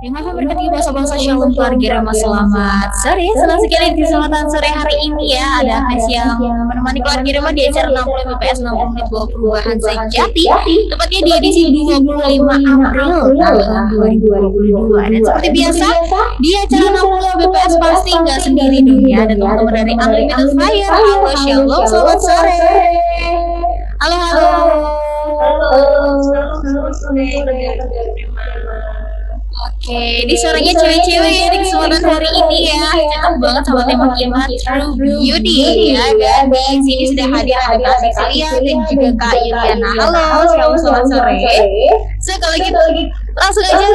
Yang maha berkati bahasa-bahasa Shalom keluarga Rema, selamat sore. Senang sekali di kesempatan sore hari ini ya, ada Has yang menemani keluarga Rema di acara 60 BPS 60 menit bawa perubahan sejati. Tepatnya di edisi 25 April tahun 2022. Dan seperti biasa di acara 60 BPS pasti nggak sendiri dong ya, ada teman-teman dari Unlimited Fire. Halo Shalom, selamat sore. Halo. Selamat sore. Oke, di suaranya cewek-cewek ya di kesempatan hari ini ya. Cakep banget sama tema kita True Beauty ya. Dan di sini sudah hadir ada Kak Cecilia dan juga Kak Yuliana. Halo, selamat sore. So kalau gitu langsung aja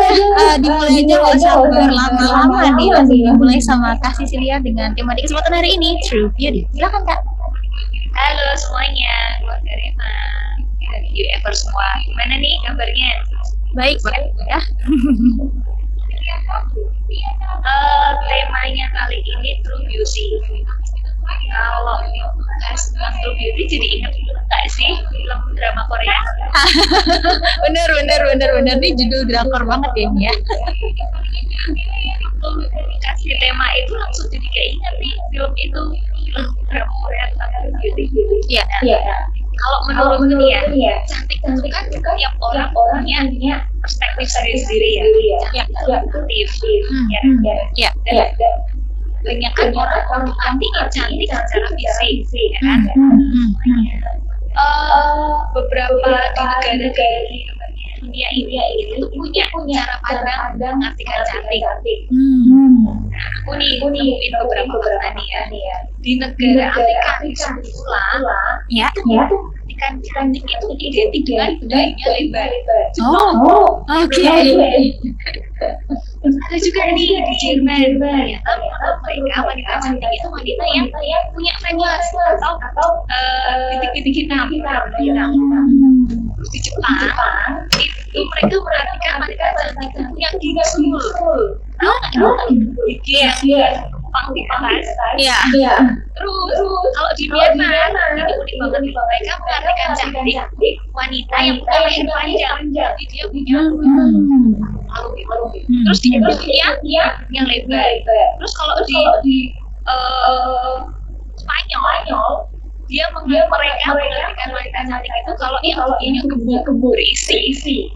dimulai aja nggak usah berlama-lama nih, langsung dimulai sama Kak Cecilia dengan tema di kesempatan hari ini True Beauty. Silakan Kak. Halo semuanya, keluarga Rema dan UFR semua. Gimana nih kabarnya? Baik ya. Temanya kali ini True Beauty. Kalau bahas tentang True Beauty jadi ingat nggak sih film drama Korea? bener ini judul drakor banget ya ini ya. Kasih tema itu langsung jadi keinget nih film itu, film drama Korea tentang True Beauty. Iya. Kalau menurutku nih ya, cantik itu kan tiap orang punya perspektif sendiri ya. Aktif, ya. Dan banyak kan orang artinya cantik secara fisik, ya kan? Beberapa di negara di dunia ini itu punya cara pandang mengartikan cantik. Aku nemuin beberapa fakta nih ya. Di negara Amerika pula, Ya. kan cantik itu identik dengan badannya lebar. Oke. Ada juga nih di Jerman, ternyata mereka wanita cantik itu wanita yang punya veneers atau titik-titik hitam. Terus di Jepang itu mereka perhatikan wanita cantik itu punya gigi sul. Tahu nggak gigi yang di atas? Iya. Terus kalau di Myanmar ini unik banget nih, mereka mengartikan cantik wanita yang punya leher panjang, jadi dia punya terus dia punya yang lebar. Terus kalau di Spanyol dia mereka mengartikan wanita cantik itu kalau yang punya kebun berisi.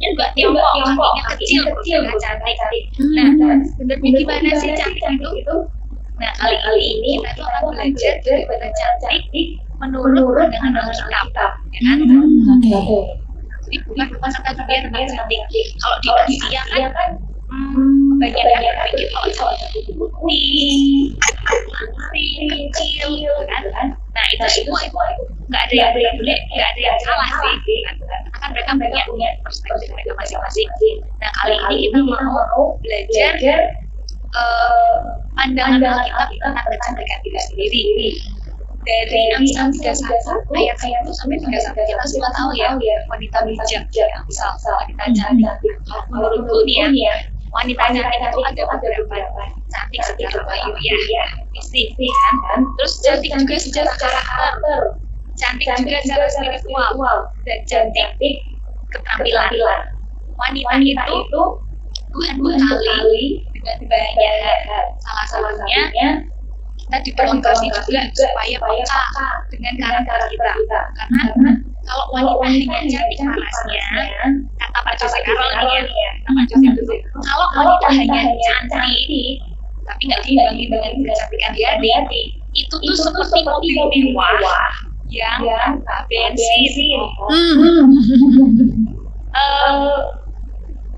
Juga Tiongkok kakinya kecil nggak cantik. Nah, sebenarnya gimana sih cantik itu? Nah, kali ini kita tuh akan belajar bagaimana cantik menurut pandangan Alkitab, ya kan? Jadi bukan kata dunia tentang cantik. Kalau di Asia kan banyak yang berpikir kalau cowok putih, kecil, kan? Nah itu semua nggak ada yang boleh, nggak ada yang salah sih. Kan mereka punya perspektif mereka masing-masing. Nah kali ini kita mau belajar pandangan Alkitab tentang kecantikan kita sendiri. Dari Amsal 31 ayat 1 sampai 31 kita semua tahu ya, wanita bijak ya, misal wanita cantik. Kalau menurutku nih ya, wanita cantik itu ada beberapa. Cantik secara lahiriah, fisik kan, terus cantik juga secara karakter, cantik juga secara spiritual, dan cantik keterampilan. Wanita itu Tuhan bekali dengan banyak hal. Salah satunya kita diperlengkapi juga supaya peka dengan karakter kita. Karena kalau wanita hanya cantik parasnya, kata Pak Jose Carol ya, kalau wanita hanya cantik tapi nggak diimbangi dengan kecantikan di hati, itu tuh seperti mobil mewah yang bensin.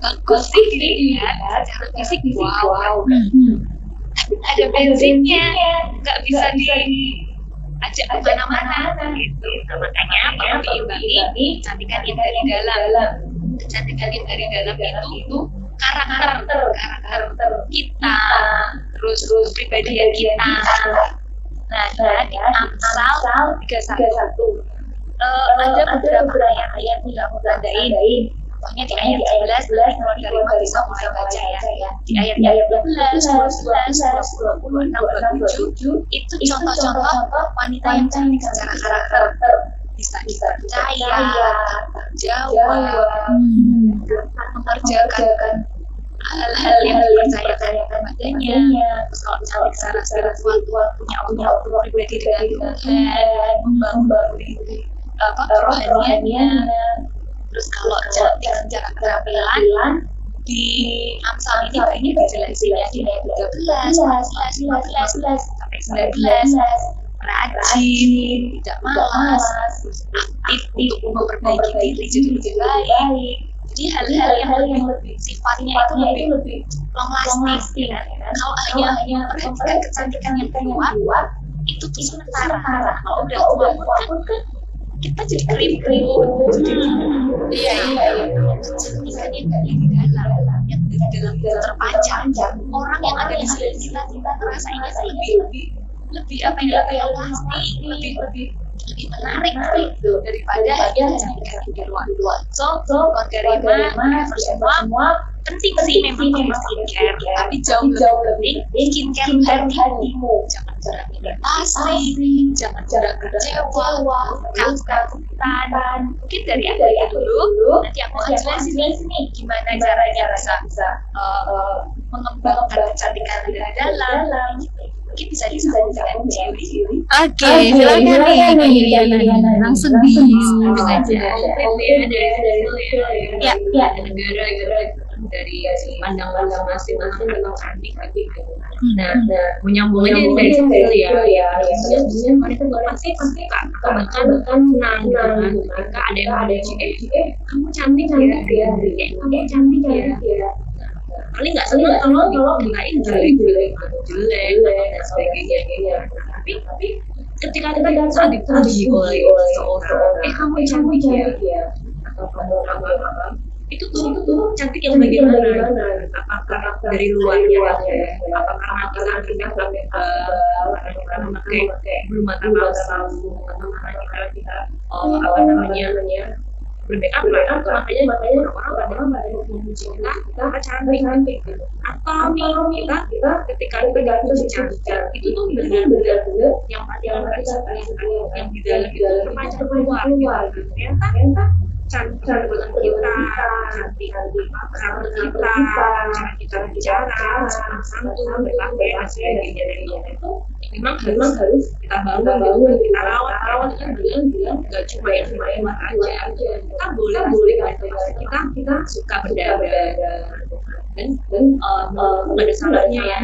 Bagus sih dilihat secara fisik, wow. Ada bensinnya, nggak bisa diajak kemana-mana gitu. Nah, makanya perlu diimbangi kecantikan yang dari dalam. Kecantikan yang dari dalam itu karakter kita, terus pribadian kita. Nah, di Amsal 31 ada beberapa ayat yang aku tandain. Pokoknya di ayat 11 keluarga Rema bisa mulai baca ya. Di ayat 12, 12, 20, 26, 27 itu contoh-contoh wanita yang cantik secara karakter. Bisa dipercaya, jawab, mengerjakan hal-hal yang dipercayakan kepadanya. Terus kalau misalnya secara spiritual punya Allah pribadi dengan Tuhan, membangun rohaniannya. Terus kalau cantik secara penampilan di Amsal ini dijelasin ya di ayat 13, 14, 15 sampai 19, rajin, tidak malas, aktif untuk memperbaiki diri jadi lebih baik. Jadi hal-hal yang lebih sifatnya itu lebih long lasting kan. Kalau hanya memperhatikan kecantikan yang keluar itu sementara. Kalau udah tua pun kan kita jadi keriput. Iya. Kecantikan yang dari dalam, yang dari dalam itu terpanjang. Orang yang ada di sekitar kita terasa ini lebih apa yang pasti, lebih menarik gitu daripada hanya kecantikan di luar. So keluarga Rima semua penting sih memang pakai skincare, tapi jauh lebih penting skincare hatimu. Jangan jarang iritasi, jangan jarang kecewa, ketakutan. Mungkin dari aku dulu, nanti aku akan jelasin nih gimana caranya bisa mengembangkan kecantikan dari dalam. Mungkin bisa disambung dengan Cili. Oke, silakan nih Kak Yuliana, langsung disambung aja. Ya, negara dari pandangan masing-masing tentang cantik gitu. Nah, menyambungnya dari situ ya. Wanita pasti suka atau bahkan senang dengan ketika ada yang memuji, kamu cantik ya, kamu cantik ya. Paling nggak senang kalau dikain jelek dan sebagainya. Tapi ketika kita saat dipuji oleh seseorang, kamu cantik ya, atau kamu apa, itu tuh cantik yang bagaimana? Apakah dari luarnya, apakah karena kita memakai bulu mata palsu, atau karena kita berbackup lah, makanya orang-orang pada memuji kita cantik gitu. Atau nih kita ketika kita dipuji cantik itu tuh benar-benar yang yang di dalam itu terpancar keluar gitu. Ternyata cantik buatan kita, cantik karakter kita, cara kita bicara, santun, berpakaian, dan sebagainya. Itu memang harus kita bangun, kita rawat kan bilang nggak cuma yang luar aja. Kita boleh kita suka berdandan dan nggak ada salahnya ya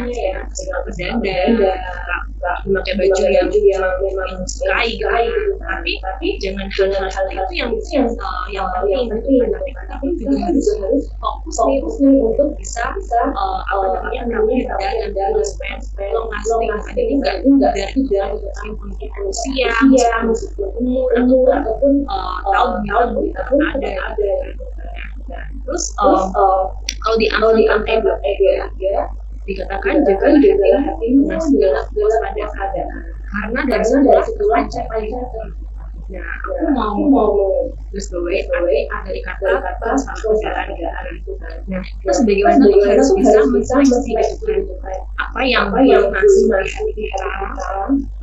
suka berdandan, memakai baju yang memang disukai gitu. Tapi jangan hal-hal itu yang penting. Tapi juga harus fokus nih untuk bisa menampilkan dan supaya long lasting. Jadi nggak dari usia, umur ataupun tahun ada. Terus kalau di Amsal dikatakan jaga hatimu dengan segala kewaspadaan karena dari situlah pancar. Nah, aku mau garis bawahi dari kata kewaspadaan. Nah, itu sebagaimana kita harus bisa menseleksi apa yang masuk di hati kita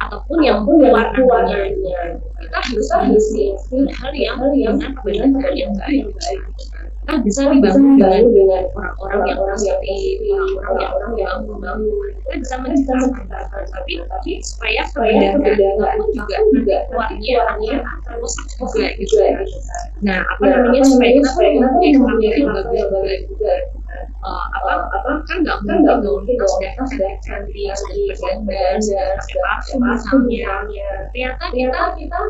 ataupun yang keluar nantinya. Kita harus mengisi hal yang dengan kebenaran yang baik. Kita bisa dibangun dengan orang-orang yang positif, orang-orang yang membangun. Kita bisa menciptakan, tapi supaya kebenaran pun juga keluarnya terus juga gitu. Nah, supaya kita punya karakter yang bagus juga. Kan nggak mungkin kita sudah cantik, sudah berdandan, sudah pakai parfum misalnya. Ternyata kita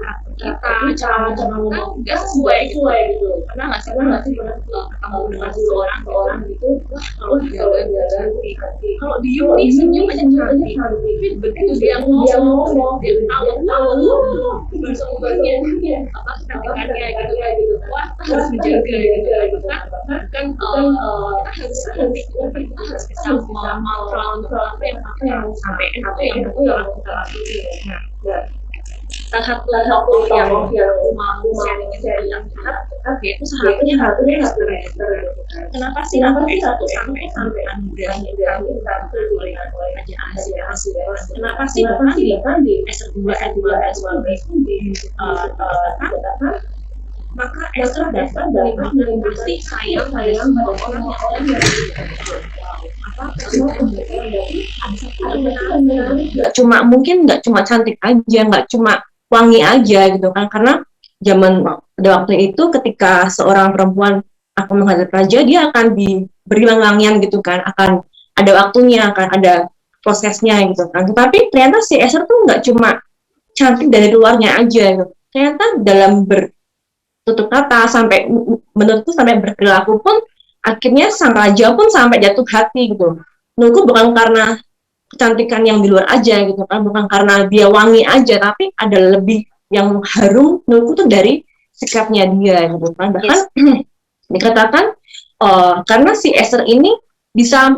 cara ngomong nggak sesuai gitu. Pernah nggak sih ketemu dengan seseorang gitu, wah kalau jalan kalau diem nih senyum aja cantik, tapi begitu dia ngomong dia tahu bahasa apa kecantikannya gitu, wah kita harus menjaga gitu kan kita harus bisa mengontrol apa yang sampai itu yang kita lakukan. Nah, salah satu yang mau sharing yaitu satunya kenapa sih satu sampai anugerah oleh Raja Ahasiweros. Kenapa sih bahkan di S2 S12 itu dikatakan maka Esther dapat menimbulkan kasih sayang pada semua orang yang nggak cuma cantik aja, nggak cuma wangi aja gitu kan, karena zaman pada waktu itu ketika seorang perempuan akan menghadap raja, dia akan diberi wangian gitu kan, akan ada waktunya, akan ada prosesnya gitu kan. Tetapi ternyata si Esther tuh nggak cuma cantik dari luarnya aja gitu. Ternyata dalam bertutur kata sampai menurutku sampai berperilaku pun akhirnya sang raja pun sampai jatuh hati gitu. Menurutku bukan karena kecantikan yang di luar aja gitu kan, bukan karena dia wangi aja, tapi ada lebih yang harum menurutku tuh dari sikapnya dia gitu kan. Bahkan dikatakan karena si Esther ini bisa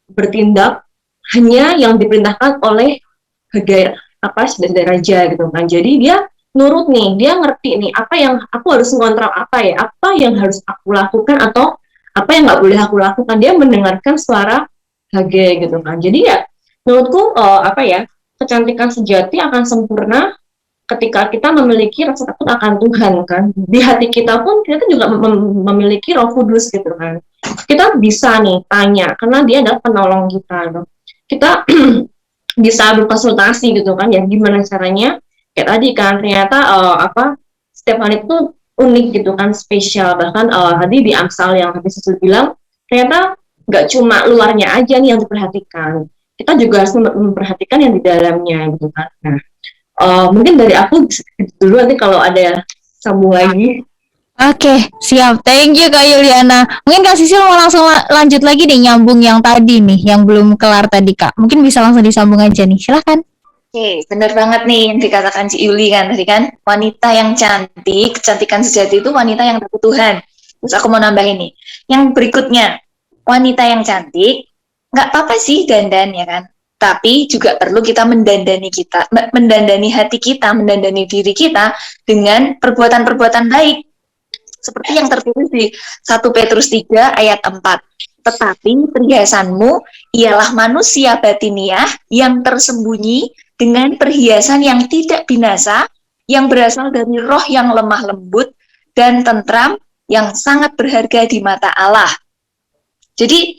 bertindak hanya yang diperintahkan oleh dari raja gitu kan. Jadi dia nurut nih, dia ngerti nih apa yang aku harus mengontrol, apa yang harus aku lakukan atau apa yang nggak boleh aku lakukan. Dia mendengarkan suara Hage gitu kan. Jadi ya menurutku kecantikan sejati akan sempurna ketika kita memiliki rasa takut akan Tuhan kan. Di hati kita pun kita juga memiliki Roh Kudus gitu kan. Kita bisa nih tanya karena dia adalah penolong kita gitu. Kita bisa berkonsultasi gitu kan, ya gimana caranya, kayak tadi kan ternyata setiap hari itu unik gitu kan, spesial. Bahkan tadi di Amsal yang tadi saya bilang, ternyata nggak cuma luarnya aja nih yang diperhatikan, kita juga harus memperhatikan yang di dalamnya gitu kan. Nah, mungkin dari aku dulu, nanti kalau ada sambung lagi. Oke, siap. Thank you Kak Yuliana. Mungkin Kak Sisil mau langsung lanjut lagi nih, nyambung yang tadi nih, yang belum kelar tadi Kak. Mungkin bisa langsung disambung aja nih, silahkan. Oke, benar banget nih yang dikatakan Ci Yuli kan tadi kan. Wanita yang cantik, kecantikan sejati itu wanita yang takut Tuhan. Terus aku mau nambahin nih. Yang berikutnya, wanita yang cantik, nggak apa-apa sih dandan ya kan. Tapi juga perlu kita mendandani hati kita, mendandani diri kita dengan perbuatan-perbuatan baik. Seperti yang tertulis di 1 Petrus 3 ayat 4. Tetapi perhiasanmu ialah manusia batiniah yang tersembunyi dengan perhiasan yang tidak binasa, yang berasal dari roh yang lemah lembut dan tentram, yang sangat berharga di mata Allah. Jadi,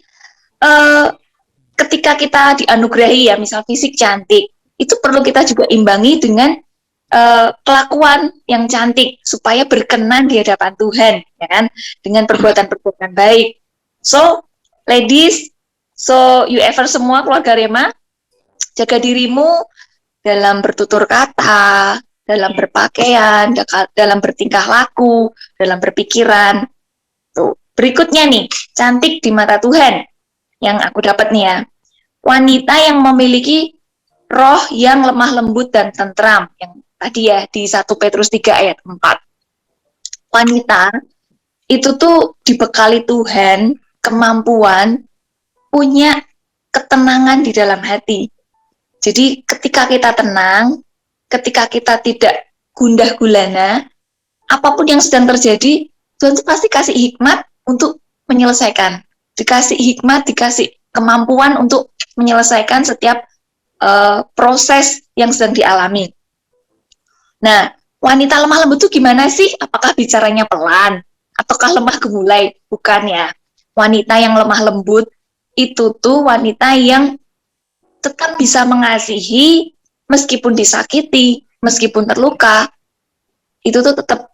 ketika kita dianugerahi ya, misal fisik cantik, itu perlu kita juga imbangi dengan kelakuan yang cantik supaya berkenan di hadapan Tuhan, ya kan? Dengan perbuatan-perbuatan baik. So, ladies, you ever semua keluarga Rema, jaga dirimu dalam bertutur kata, dalam berpakaian, dalam bertingkah laku, dalam berpikiran. Tuh. Berikutnya nih, cantik di mata Tuhan yang aku dapat nih ya. Wanita yang memiliki roh yang lemah lembut dan tentram, yang tadi ya di 1 Petrus 3 ayat 4. Wanita itu tuh dibekali Tuhan kemampuan punya ketenangan di dalam hati. Jadi ketika kita tenang, ketika kita tidak gundah gulana, apapun yang sedang terjadi, Tuhan tuh pasti kasih hikmat untuk menyelesaikan. Dikasih hikmat, dikasih kemampuan untuk menyelesaikan setiap proses yang sedang dialami. Nah, wanita lemah lembut itu gimana sih? Apakah bicaranya pelan? Ataukah lemah gemulai? Bukan ya. Wanita yang lemah lembut itu tuh wanita yang tetap bisa mengasihi meskipun disakiti, meskipun terluka. Itu tuh tetap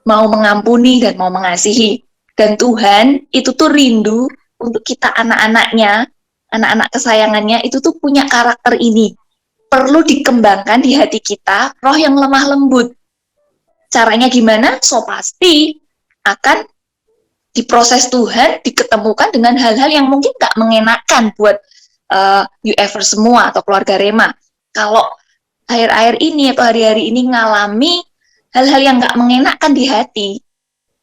mau mengampuni dan mau mengasihi. Dan Tuhan itu tuh rindu untuk kita anak-anaknya, anak-anak kesayangannya itu tuh punya karakter ini. Perlu dikembangkan di hati kita, roh yang lemah lembut. Caranya gimana? So pasti akan diproses Tuhan, diketemukan dengan hal-hal yang mungkin gak mengenakan buat you ever semua atau keluarga Rema. Kalau akhir-akhir ini atau hari-hari ini ngalami hal-hal yang gak mengenakan di hati,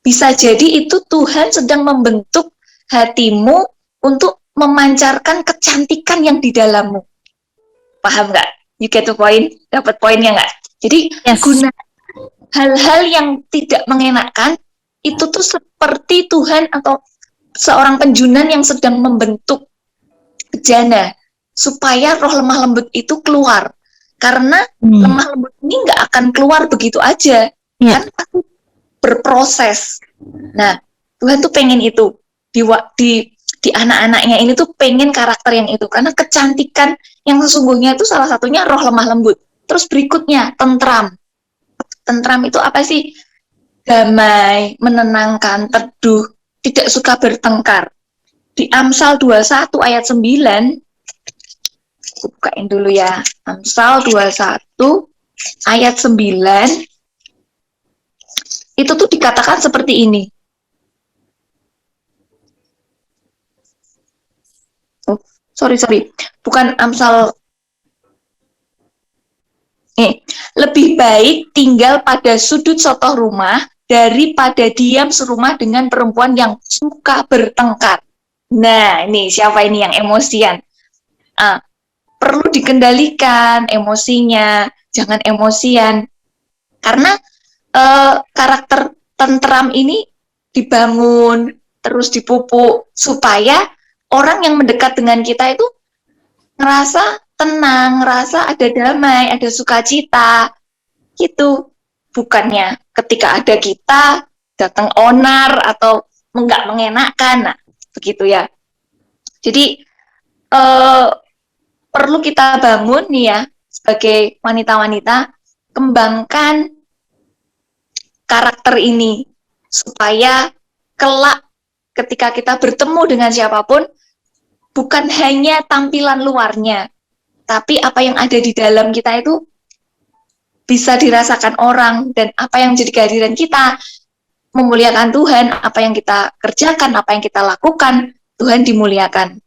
bisa jadi itu Tuhan sedang membentuk hatimu untuk memancarkan kecantikan yang di dalammu. Paham nggak? You get the point? Dapat poinnya nggak? Jadi guna hal-hal yang tidak mengenakan itu tuh seperti Tuhan atau seorang penjunan yang sedang membentuk bejana supaya roh lemah lembut itu keluar. Karena lemah lembut ini nggak akan keluar begitu aja, kan pasti berproses. Nah, Tuhan tuh pengen itu di anak-anaknya ini tuh pengen karakter yang itu, karena kecantikan yang sesungguhnya itu salah satunya roh lemah lembut. Terus berikutnya tentram. Tentram itu apa sih? Damai, menenangkan, teduh, tidak suka bertengkar. Di Amsal 21 ayat 9, bukain dulu ya. Amsal 21 ayat 9, itu tuh dikatakan seperti ini. Oh, sorry. Bukan Amsal. Lebih baik tinggal pada sudut sotoh rumah daripada diam serumah dengan perempuan yang suka bertengkar. Nah, ini siapa ini yang emosian? Perlu dikendalikan emosinya, jangan emosian. Karena karakter tentram ini dibangun, terus dipupuk, supaya orang yang mendekat dengan kita itu ngerasa tenang, ngerasa ada damai, ada sukacita, gitu. Bukannya ketika ada kita, datang onar atau nggak mengenakan, nah, begitu ya. Jadi, perlu kita bangun nih ya, sebagai wanita-wanita, kembangkan karakter ini, supaya kelak ketika kita bertemu dengan siapapun, bukan hanya tampilan luarnya, tapi apa yang ada di dalam kita itu bisa dirasakan orang, dan apa yang menjadi kehadiran kita memuliakan Tuhan, apa yang kita kerjakan, apa yang kita lakukan, Tuhan dimuliakan.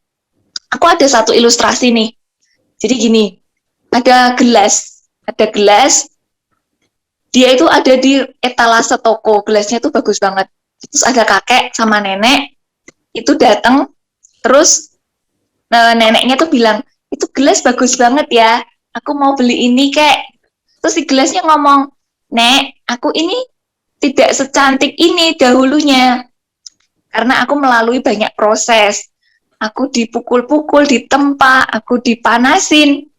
Aku ada satu ilustrasi nih. Jadi gini, ada gelas, dia itu ada di etalase toko, gelasnya tuh bagus banget. Terus ada kakek sama nenek, itu datang, terus neneknya tuh bilang, itu gelas bagus banget ya, aku mau beli ini kek. Terus si gelasnya ngomong, Nek, aku ini tidak secantik ini dahulunya, karena aku melalui banyak proses. Aku dipukul-pukul, ditempa, aku dipanasin,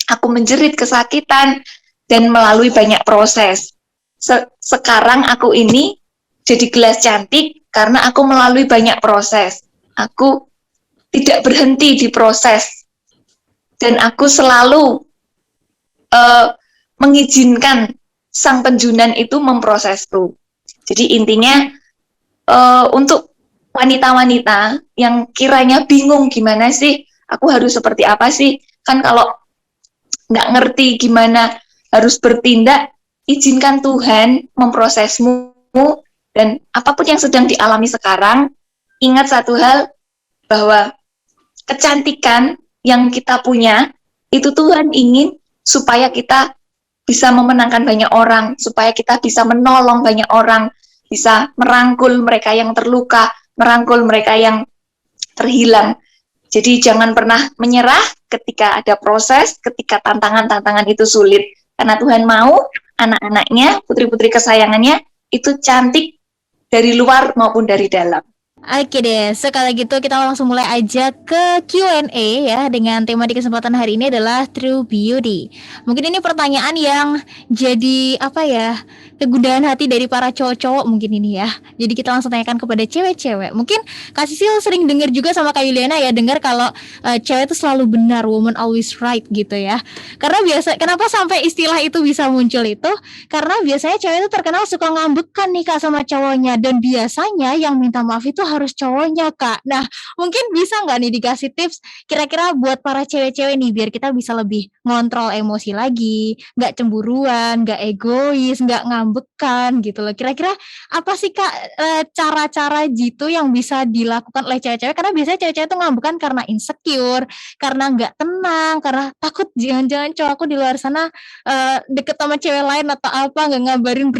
aku menjerit kesakitan, dan melalui banyak proses. Sekarang aku ini jadi gelas cantik karena aku melalui banyak proses. Aku tidak berhenti di proses, dan aku selalu mengizinkan sang penjunan itu memprosesku. Jadi intinya untuk wanita-wanita yang kiranya bingung gimana sih, aku harus seperti apa sih, kan kalau nggak ngerti gimana harus bertindak, izinkan Tuhan memprosesmu, dan apapun yang sedang dialami sekarang, ingat satu hal, bahwa kecantikan yang kita punya, itu Tuhan ingin supaya kita bisa memenangkan banyak orang, supaya kita bisa menolong banyak orang, bisa merangkul mereka yang terluka, merangkul mereka yang terhilang. Jadi jangan pernah menyerah ketika ada proses, ketika tantangan-tantangan itu sulit. Karena Tuhan mau anak-anaknya, putri-putri kesayangannya, itu cantik dari luar maupun dari dalam. Oke deh, sekali gitu kita langsung mulai aja ke Q&A ya, dengan tema di kesempatan hari ini adalah True Beauty. Mungkin ini pertanyaan yang jadi apa ya, kegundahan hati dari para cowok-cowok mungkin ini ya. Jadi kita langsung tanyakan kepada cewek-cewek. Mungkin Kak Sisil sering dengar juga sama Kak Yuliana ya, dengar kalau cewek itu selalu benar, woman always right gitu ya. Karena kenapa sampai istilah itu bisa muncul itu? Karena biasanya cewek itu terkenal suka ngambekan nih Kak sama cowoknya, dan biasanya yang minta maaf itu harus cowoknya Kak. Nah, mungkin bisa nggak nih dikasih tips kira-kira buat para cewek-cewek nih, biar kita bisa lebih ngontrol emosi lagi, nggak cemburuan, nggak egois, nggak ngambekan gitu loh. Kira-kira apa sih Kak cara-cara gitu yang bisa dilakukan oleh cewek-cewek? Karena biasanya cewek-cewek itu ngambekan karena insecure, karena nggak tenang, karena takut jangan-jangan cowok aku di luar sana deket sama cewek lain atau apa, nggak ngabarin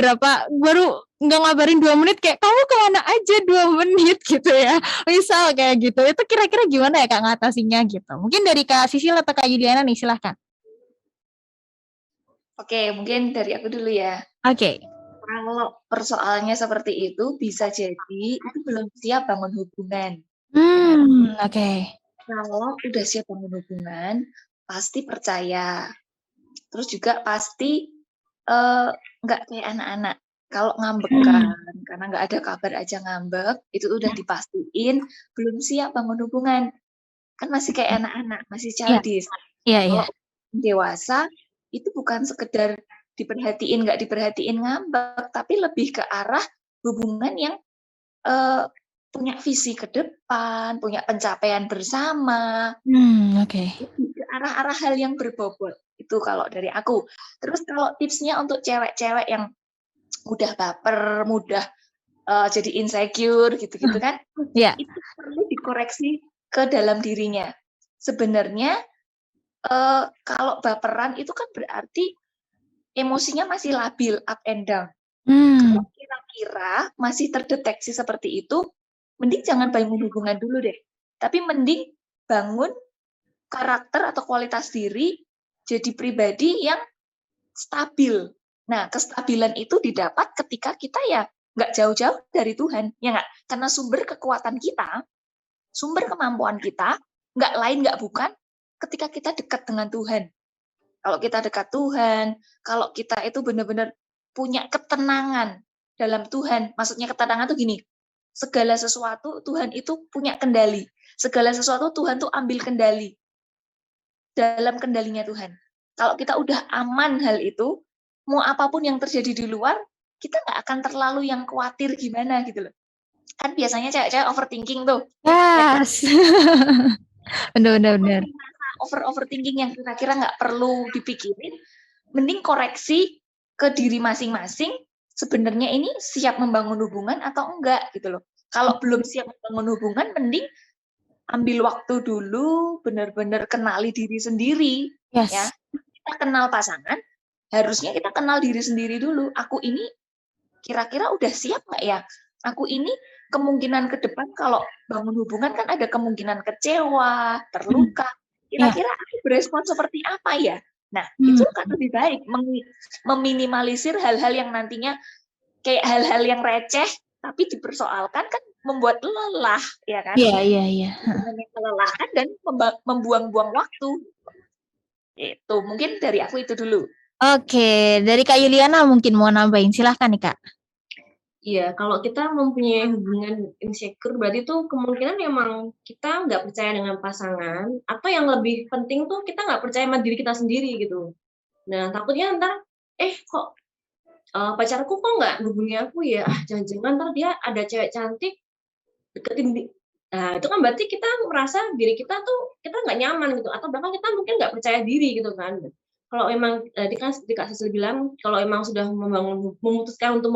2 menit, kayak kamu kemana aja 2 menit gitu ya, misal kayak gitu. Itu kira-kira gimana ya Kak ngatasinnya gitu? Mungkin dari Kak Sisil atau Kak Yuliana nih, silahkan. Oke, mungkin dari aku dulu ya. Oke. Kalau persoalannya seperti itu, bisa jadi itu belum siap bangun hubungan. Oke. Kalau udah siap bangun hubungan, pasti percaya. Terus juga pasti nggak kayak anak-anak. Kalau ngambekan, karena nggak ada kabar aja ngambek, itu udah dipastiin belum siap bangun hubungan. Kan masih kayak anak-anak, masih Iya, childish. iya, iya. Kalau dewasa, itu bukan sekedar diperhatiin, nggak diperhatiin ngambek, tapi lebih ke arah hubungan yang punya visi ke depan, punya pencapaian bersama, Oke. ke arah-arah hal yang berbobot. Itu kalau dari aku. Terus kalau tipsnya untuk cewek-cewek yang mudah baper, mudah jadi insecure gitu-gitu kan, Iya. itu perlu dikoreksi ke dalam dirinya. Sebenarnya kalau baperan itu kan berarti emosinya masih labil, up and down. Kalau kira-kira masih terdeteksi seperti itu, mending jangan bangun hubungan dulu deh. Tapi mending bangun karakter atau kualitas diri jadi pribadi yang stabil. Nah, kestabilan itu didapat ketika kita ya nggak jauh-jauh dari Tuhan, ya nggak? Karena sumber kekuatan kita, sumber kemampuan kita, nggak lain nggak bukan ketika kita dekat dengan Tuhan. Kalau kita dekat Tuhan, kalau kita itu benar-benar punya ketenangan dalam Tuhan, maksudnya ketenangan tuh gini, segala sesuatu Tuhan itu punya kendali, segala sesuatu Tuhan tuh ambil kendali, dalam kendalinya Tuhan. Kalau kita udah aman hal itu, mau apapun yang terjadi di luar, kita nggak akan terlalu yang khawatir gimana gitu loh. Kan biasanya cewek-cewek overthinking tuh. Yes. Benar. Overthinking yang kira-kira nggak perlu dipikirin, mending koreksi ke diri masing-masing, sebenarnya ini siap membangun hubungan atau enggak gitu loh. Kalau belum siap membangun hubungan, mending ambil waktu dulu, benar-benar kenali diri sendiri. Yes. Ya, kita kenal pasangan, harusnya kita kenal diri sendiri dulu. Aku ini kira-kira udah siap nggak ya? Aku ini kemungkinan ke depan kalau bangun hubungan kan ada kemungkinan kecewa, terluka. Kira-kira aku berespon seperti apa ya? Nah, itu kan lebih baik meminimalisir hal-hal yang nantinya kayak hal-hal yang receh tapi dipersoalkan kan membuat lelah, ya kan? Iya. Melelahkan dan membuang-buang waktu. Itu mungkin dari aku itu dulu. Oke, dari Kak Yuliana mungkin mau nambahin, silahkan nih Kak. Iya, kalau kita mempunyai hubungan insecure, berarti tuh kemungkinan memang kita nggak percaya dengan pasangan, atau yang lebih penting tuh kita nggak percaya sama diri kita sendiri gitu. Nah, takutnya ntar, kok pacarku kok nggak hubungi aku ya? Jangan-jangan ntar dia ada cewek cantik deketin. Nah, itu kan berarti kita merasa diri kita tuh kita nggak nyaman gitu, atau bahkan kita mungkin nggak percaya diri gitu kan. Kalau memang tadi Kak Sisil bilang, kalau memang sudah memutuskan untuk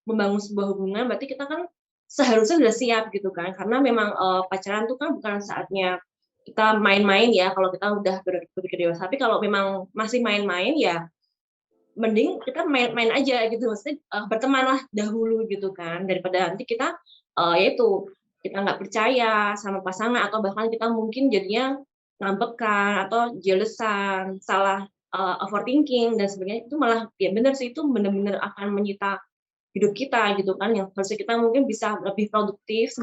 membangun sebuah hubungan, berarti kita kan seharusnya sudah siap gitu kan, karena memang pacaran tuh kan bukan saatnya kita main-main ya, kalau kita udah berpikir dewasa. Tapi kalau memang masih main-main ya mending kita main-main aja gitu, maksudnya bertemanlah dahulu gitu kan, daripada nanti kita yaitu kita nggak percaya sama pasangan, atau bahkan kita mungkin jadinya ngambekan atau jealousan, salah overthinking dan sebagainya. Itu malah ya benar sih, itu benar-benar akan menyita hidup kita gitu kan, yang harusnya kita mungkin bisa lebih produktif,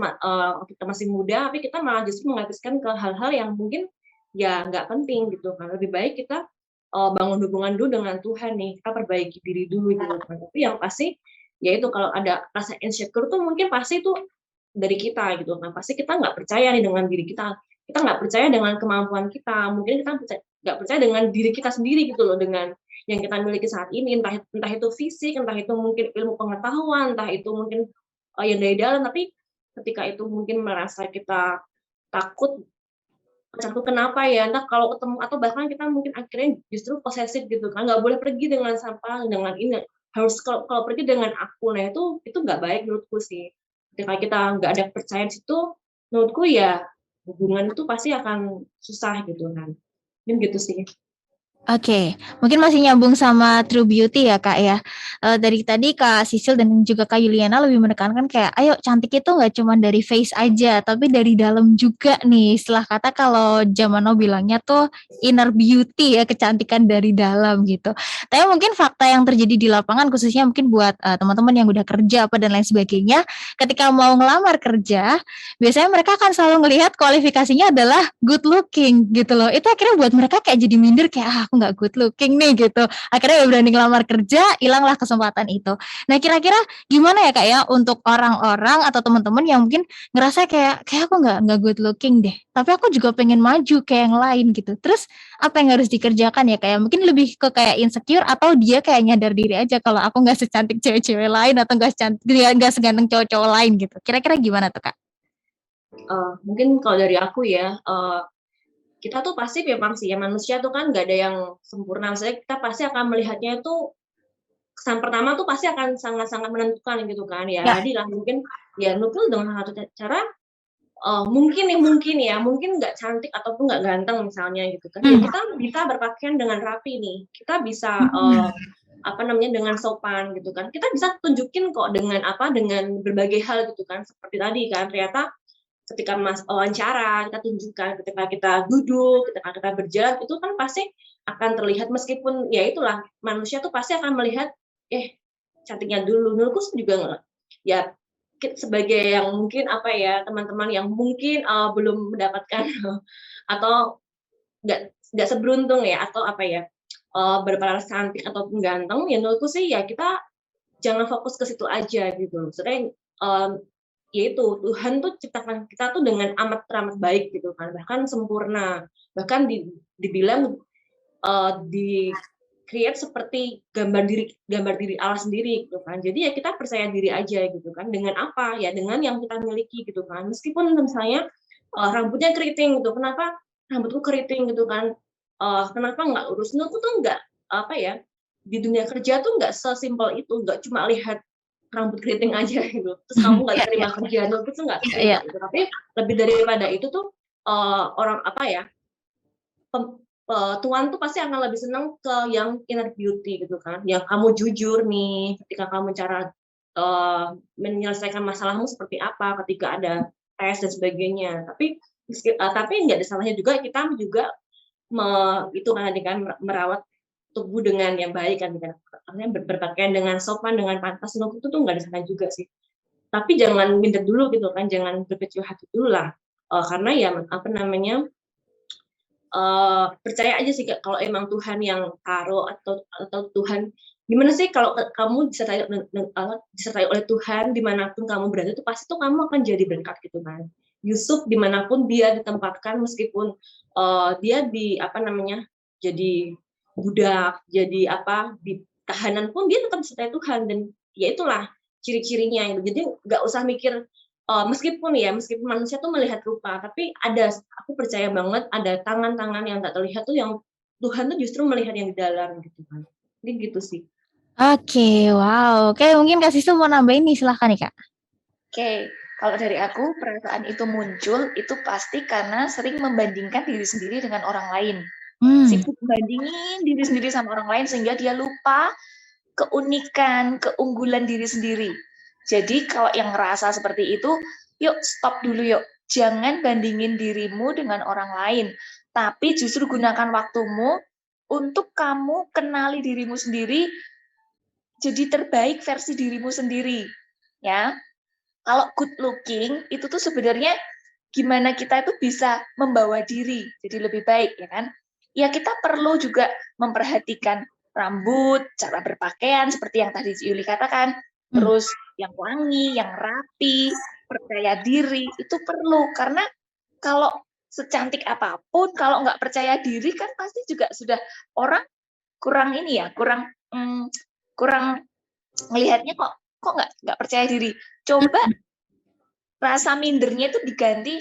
kita masih muda, tapi kita malah justru menghabiskan ke hal-hal yang mungkin ya nggak penting gitu kan. Lebih baik kita bangun hubungan dulu dengan Tuhan nih, kita perbaiki diri dulu gitu kan. Tapi yang pasti ya itu, kalau ada rasa insecure tuh mungkin pasti itu dari kita gitu kan, pasti kita nggak percaya nih dengan diri kita nggak percaya dengan kemampuan kita, mungkin kita nggak percaya dengan diri kita sendiri gitu loh, dengan yang kita miliki saat ini, entah itu fisik, entah itu mungkin ilmu pengetahuan, entah itu mungkin yang dari dalam. Tapi ketika itu mungkin merasa kita takut, pacarku kenapa ya, entah kalau ketemu, atau bahkan kita mungkin akhirnya justru posesif gitu kan, nggak boleh pergi dengan sampah, dengan ini harus kalau pergi dengan aku. Nah itu nggak baik menurutku sih. Ketika kita nggak ada percaya di situ, menurutku ya hubungan itu pasti akan susah gitu kan. Mungkin gitu sih. Oke, mungkin masih nyambung sama True Beauty ya Kak ya. Dari tadi Kak Sisil dan juga Kak Yuliana lebih menekankan kayak, ayo cantik itu nggak cuma dari face aja, tapi dari dalam juga nih. Istilah kata kalau zaman now bilangnya tuh inner beauty ya, kecantikan dari dalam gitu. Tapi mungkin fakta yang terjadi di lapangan, khususnya mungkin buat teman-teman yang udah kerja apa dan lain sebagainya, ketika mau ngelamar kerja, biasanya mereka akan selalu ngelihat kualifikasinya adalah good looking gitu loh. Itu akhirnya buat mereka kayak jadi minder, kayak aku nggak good looking nih gitu. Akhirnya ya berani ngelamar kerja, hilanglah kesempatan itu. Nah kira-kira gimana ya Kak ya untuk orang-orang atau teman-teman yang mungkin ngerasa kayak aku nggak good looking deh, tapi aku juga pengen maju kayak yang lain gitu. Terus apa yang harus dikerjakan ya kayak mungkin lebih ke kayak insecure atau dia kayak nyadar diri aja kalau aku nggak secantik cewek-cewek lain atau nggak secantik nggak seganteng cowok-cowok lain gitu. Kira-kira gimana tuh Kak? Mungkin kalau dari aku ya, kita tuh pasti memang sih ya manusia tuh kan nggak ada yang sempurna. Maksudnya kita pasti akan melihatnya itu kesan pertama tuh pasti akan sangat-sangat menentukan gitu kan ya. Ya. Jadi lah mungkin ya Nurul dengan satu cara mungkin nggak cantik ataupun nggak ganteng misalnya gitu kan. Ya kita bisa berpakaian dengan rapi nih. Kita bisa dengan sopan gitu kan. Kita bisa tunjukin kok dengan berbagai hal gitu kan. Seperti tadi kan ternyata ketika wawancara kita tunjukkan, ketika kita duduk, ketika kita berjalan itu kan pasti akan terlihat meskipun ya itulah manusia tuh pasti akan melihat cantiknya dulu. Menurutku juga ya sebagai yang mungkin teman-teman yang mungkin belum mendapatkan atau nggak seberuntung ya atau berparas cantik ataupun ganteng ya menurutku sih ya kita jangan fokus ke situ aja gitu. Maksudnya yaitu Tuhan tuh ciptakan kita tuh dengan amat baik gitu kan, bahkan sempurna, bahkan dibilang di create seperti gambar diri Allah sendiri gitu kan. Jadi ya kita percaya diri aja gitu kan, dengan apa ya, dengan yang kita miliki gitu kan. Meskipun misalnya rambutnya keriting gitu, kenapa rambutku keriting gitu kan, kenapa nggak lurus? Menurutku tuh nggak di dunia kerja tuh nggak sesimpel itu, nggak cuma lihat rambut keriting aja gitu, terus kamu nggak terima kerjaan itu nggak gitu. Tapi lebih daripada itu tuh Tuhan tuh pasti akan lebih senang ke yang inner beauty gitu kan, yang kamu jujur nih ketika kamu cara menyelesaikan masalahmu seperti apa ketika ada tes dan sebagainya. Tapi nggak ada salahnya juga kita juga merawat tubuh dengan yang baik kan, artinya berpakaian dengan sopan, dengan pantas, itu tuh nggak ada salahnya juga sih. Tapi jangan minder dulu gitu kan, jangan berkecil hati dulu lah, karena ya percaya aja sih kalau emang Tuhan yang taruh atau Tuhan gimana sih kalau kamu disertai oleh Tuhan dimanapun kamu berada itu pasti tuh kamu akan jadi berkat gitu kan. Yusuf dimanapun dia ditempatkan meskipun dia jadi budak, jadi di tahanan pun dia tetap disertai Tuhan, dan ya itulah ciri-cirinya gitu. Jadi nggak usah mikir meskipun manusia tuh melihat rupa, tapi aku percaya banget ada tangan-tangan yang tak terlihat tuh yang Tuhan tuh justru melihat yang di dalam gitu kan. Jadi gitu sih. Oke, wow. Oke, mungkin Kak Sistu mau nambahin nih, silahkan nih Kak. Oke, kalau dari aku perasaan itu muncul itu pasti karena sering membandingkan diri sendiri dengan orang lain. Sibuk bandingin diri sendiri sama orang lain sehingga dia lupa keunikan, keunggulan diri sendiri. Jadi kalau yang ngerasa seperti itu, yuk stop dulu yuk. Jangan bandingin dirimu dengan orang lain, tapi justru gunakan waktumu untuk kamu kenali dirimu sendiri, jadi terbaik versi dirimu sendiri. Ya, kalau good looking itu tuh sebenarnya gimana kita itu bisa membawa diri jadi lebih baik, ya kan? Ya kita perlu juga memperhatikan rambut, cara berpakaian seperti yang tadi Yuli katakan, terus yang wangi, yang rapi, percaya diri itu perlu, karena kalau secantik apapun kalau nggak percaya diri kan pasti juga sudah orang kurang melihatnya kok nggak percaya diri. Coba rasa mindernya itu diganti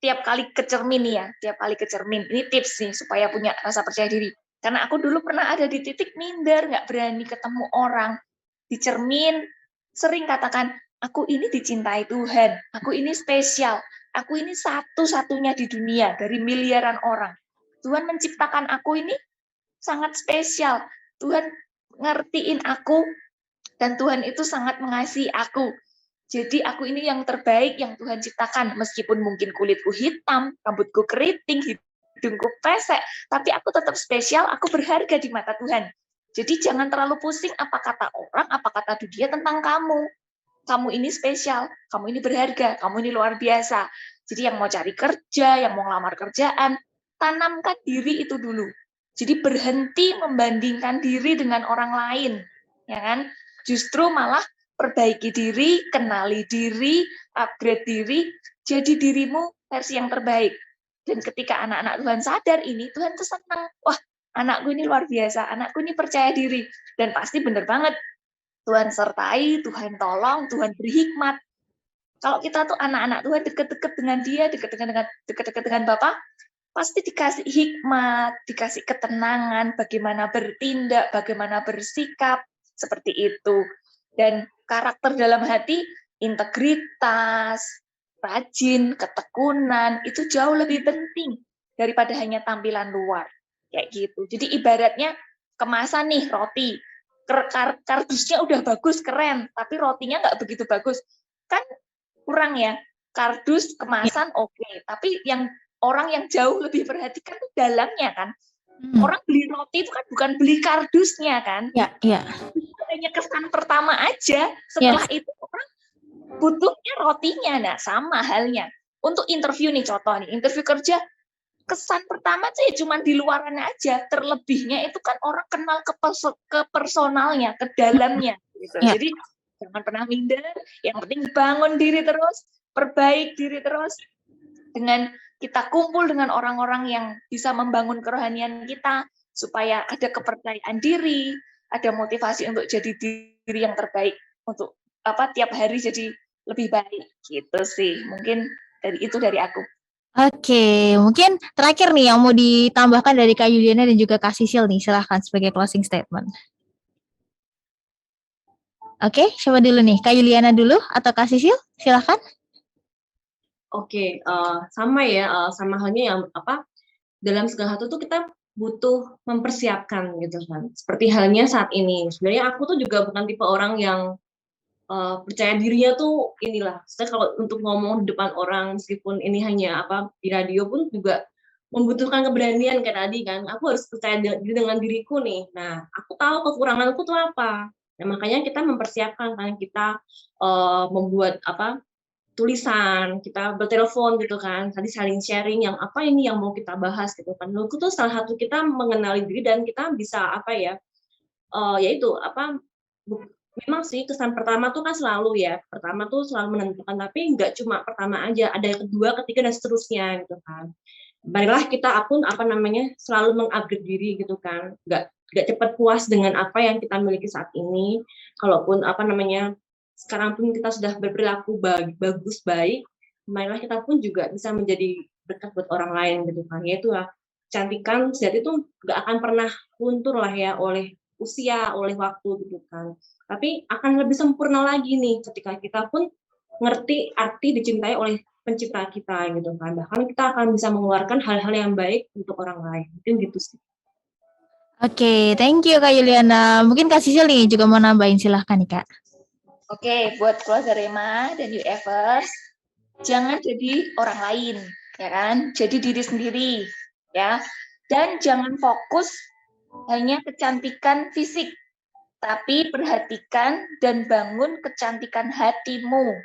tiap kali ke cermin ya, tiap kali ke cermin. Ini tips nih supaya punya rasa percaya diri. Karena aku dulu pernah ada di titik minder, nggak berani ketemu orang. Di cermin sering katakan, aku ini dicintai Tuhan, aku ini spesial, aku ini satu-satunya di dunia dari miliaran orang. Tuhan menciptakan aku ini sangat spesial. Tuhan ngertiin aku dan Tuhan itu sangat mengasihi aku. Jadi aku ini yang terbaik yang Tuhan ciptakan, meskipun mungkin kulitku hitam, rambutku keriting, hidungku pesek, tapi aku tetap spesial, aku berharga di mata Tuhan. Jadi jangan terlalu pusing apa kata orang, apa kata dunia tentang kamu. Kamu ini spesial, kamu ini berharga, kamu ini luar biasa. Jadi yang mau cari kerja, yang mau ngelamar kerjaan, tanamkan diri itu dulu. Jadi berhenti membandingkan diri dengan orang lain, ya kan? Justru malah perbaiki diri, kenali diri, upgrade diri, jadi dirimu versi yang terbaik. Dan ketika anak-anak Tuhan sadar ini, Tuhan tuh senang. Wah, anakku ini luar biasa, anakku ini percaya diri. Dan pasti bener banget, Tuhan sertai, Tuhan tolong, Tuhan beri hikmat. Kalau kita tuh anak-anak Tuhan deket-deket dengan dia, deket-deket dengan Bapa, pasti dikasih hikmat, dikasih ketenangan, bagaimana bertindak, bagaimana bersikap, seperti itu. Dan karakter dalam hati, integritas, rajin, ketekunan, itu jauh lebih penting daripada hanya tampilan luar. Kayak gitu. Jadi ibaratnya kemasan nih roti, kardusnya udah bagus, keren, tapi rotinya nggak begitu bagus. Kan kurang ya, kardus, kemasan oke, tapi yang orang yang jauh lebih perhatikan itu dalamnya kan. Orang beli roti itu kan bukan beli kardusnya kan. Iya. Hanya kesan pertama aja, setelah itu orang butuhnya rotinya. Nah, sama halnya. Untuk interview nih, contoh nih, interview kerja, kesan pertama sih cuma di luaran aja, terlebihnya itu kan orang kenal ke personalnya, ke dalamnya. Gitu. Jadi jangan pernah minder, yang penting bangun diri terus, perbaik diri terus, dengan kita kumpul dengan orang-orang yang bisa membangun kerohanian kita, supaya ada kepercayaan diri, ada motivasi untuk jadi diri yang terbaik, untuk tiap hari jadi lebih baik, gitu sih. Mungkin dari aku. Oke, mungkin terakhir nih yang mau ditambahkan dari Kak Yuliana dan juga Kak Sisil nih, silahkan sebagai closing statement. Oke, siapa dulu nih? Kak Yuliana dulu atau Kak Sisil? Silahkan. Oke, sama ya, sama halnya yang dalam segala hal itu kita butuh mempersiapkan gitu kan. Seperti halnya saat ini. Sebenarnya aku tuh juga bukan tipe orang yang percaya dirinya tuh inilah. Saya kalau untuk ngomong di depan orang, meskipun ini hanya di radio pun juga membutuhkan keberanian kayak tadi kan. Aku harus percaya diri dengan diriku nih. Nah, aku tahu kekuranganku tuh apa. Nah, makanya kita mempersiapkan kan, kita membuat tulisan, kita bertelepon gitu kan, tadi saling sharing yang apa ini yang mau kita bahas gitu kan. Menurutku tuh salah satu kita mengenali diri dan kita bisa yaitu memang sih kesan pertama tuh kan selalu ya, pertama tuh selalu menentukan, tapi nggak cuma pertama aja, ada yang kedua, ketiga dan seterusnya gitu kan. Marilah kita selalu mengupgrade diri gitu kan, nggak cepat puas dengan apa yang kita miliki saat ini. Kalaupun sekarang pun kita sudah berperilaku bagus baik, marilah kita pun juga bisa menjadi berkat buat orang lain gitu kan. Yaitu kecantikan sejati itu nggak akan pernah luntur lah ya oleh usia, oleh waktu gitu kan. Tapi akan lebih sempurna lagi nih ketika kita pun ngerti arti dicintai oleh pencipta kita gitu kan. Bahkan kita akan bisa mengeluarkan hal-hal yang baik untuk orang lain. Mungkin gitu sih. Oke, thank you Kak Yuliana. Mungkin Kak Sisil nih juga mau nambahin, silahkan nih Kak. Oke, buat keluarga Rema dan UFers, jangan jadi orang lain, ya kan? Jadi diri sendiri, ya. Dan jangan fokus hanya kecantikan fisik, tapi perhatikan dan bangun kecantikan hatimu.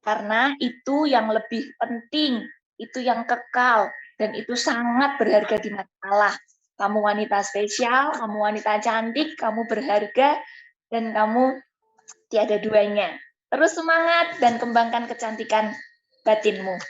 Karena itu yang lebih penting, itu yang kekal, dan itu sangat berharga di mata Allah. Kamu wanita spesial, kamu wanita cantik, kamu berharga, dan kamu tiada duanya. Terus semangat dan kembangkan kecantikan batinmu.